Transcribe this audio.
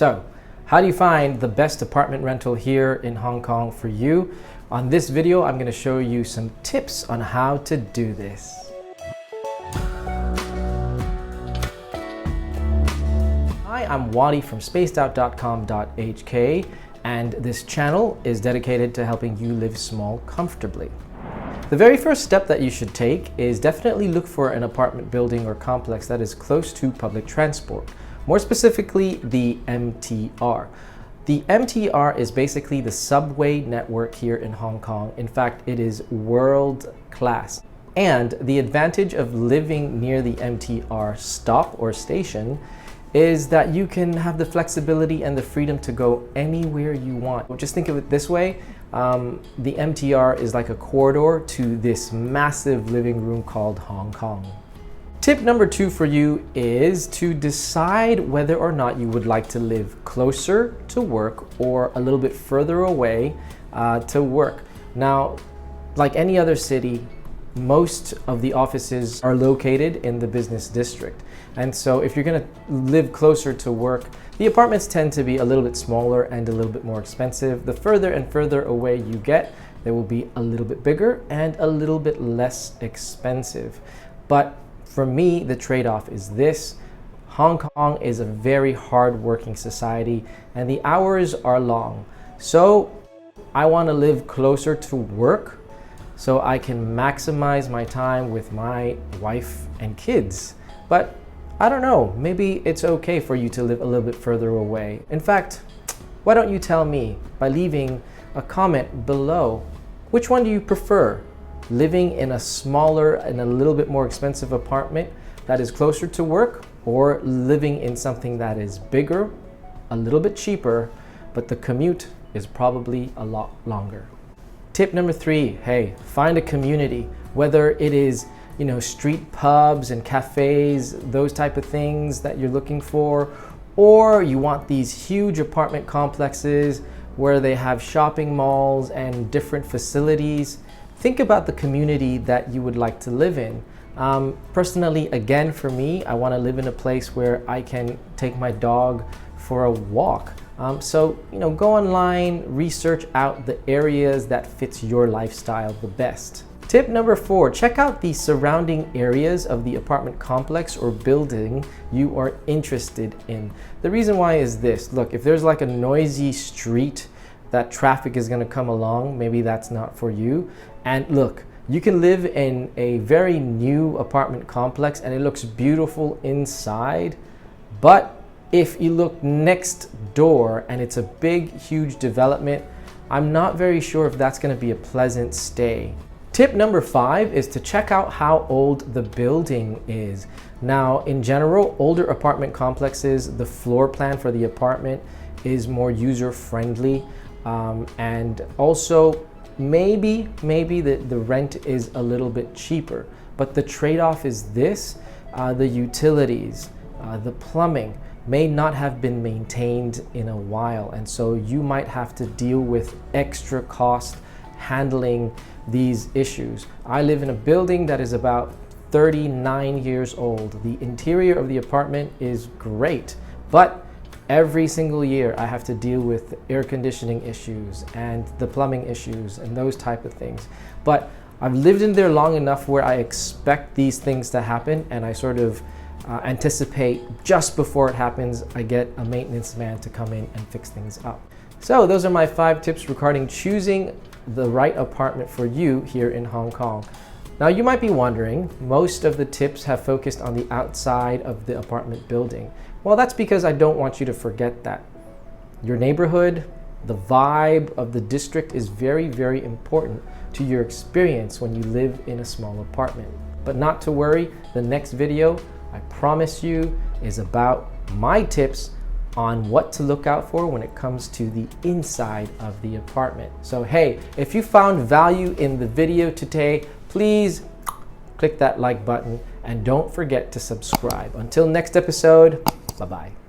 So, how do you find the best apartment rental here in Hong Kong for you? On this video, I'm going to show you some tips on how to do this. Hi, I'm Wadi from spacedout.com.hk, and this channel is dedicated to helping you live small comfortably. The very first step that you should take is definitely look for an apartment building or complex that is close to public transport. More specifically, the MTR. The MTR is basically the subway network here in Hong Kong. In fact, it is world class. And the advantage of living near the MTR stop or station is that you can have the flexibility and the freedom to go anywhere you want. Just think of it this way. The MTR is like a corridor to this massive living room called Hong Kong. Tip number 2 for you is to decide whether or not you would like to live closer to work or a little bit further away to work. Now, like any other city, most of the offices are located in the business district. And so if you're going to live closer to work, the apartments tend to be a little bit smaller and a little bit more expensive. The further and further away you get, they will be a little bit bigger and a little bit less expensive. But for me, the trade-off is this. Hong Kong is a very hard-working society and the hours are long. So I want to live closer to work so I can maximize my time with my wife and kids. But I don't know, maybe it's okay for you to live a little bit further away. In fact, why don't you tell me by leaving a comment below? Which one do you prefer? Living in a smaller and a little bit more expensive apartment that is closer to work, or living in something that is bigger, a little bit cheaper, but the commute is probably a lot longer? Tip number 3, hey, find a community, whether it is street pubs and cafes, those type of things that you're looking for, or you want these huge apartment complexes where they have shopping malls and different facilities. Think about the community that you would like to live in. Personally, again, for me, I want to live in a place where I can take my dog for a walk. So go online, research out the areas that fits your lifestyle the best. Tip number 4, check out the surrounding areas of the apartment complex or building you are interested in. The reason why is this. Look, if there's like a noisy street that traffic is going to come along, maybe that's not for you. And look, you can live in a very new apartment complex and it looks beautiful inside, but if you look next door and it's a big, huge development, I'm not very sure if that's going to be a pleasant stay. Tip number 5 is to check out how old the building is. Now, in general, older apartment complexes, the floor plan for the apartment is more user-friendly, and also maybe the rent is a little bit cheaper. But the trade-off is this: the utilities, the plumbing may not have been maintained in a while, and so you might have to deal with extra cost handling these issues. I live in a building that is about 39 years old. The interior of the apartment is great, but every single year I have to deal with air conditioning issues and the plumbing issues and those type of things. But I've lived in there long enough where I expect these things to happen, and I sort of anticipate just before it happens. I get a maintenance man to come in and fix things up. So those are my 5 tips regarding choosing the right apartment for you here in Hong Kong. Now you might be wondering, most of the tips have focused on the outside of the apartment building. Well, that's because I don't want you to forget that. Your neighborhood, the vibe of the district is very, very important to your experience when you live in a small apartment. But not to worry, the next video, I promise you, is about my tips on what to look out for when it comes to the inside of the apartment. So hey, if you found value in the video today, please click that like button and don't forget to subscribe. Until next episode, bye-bye.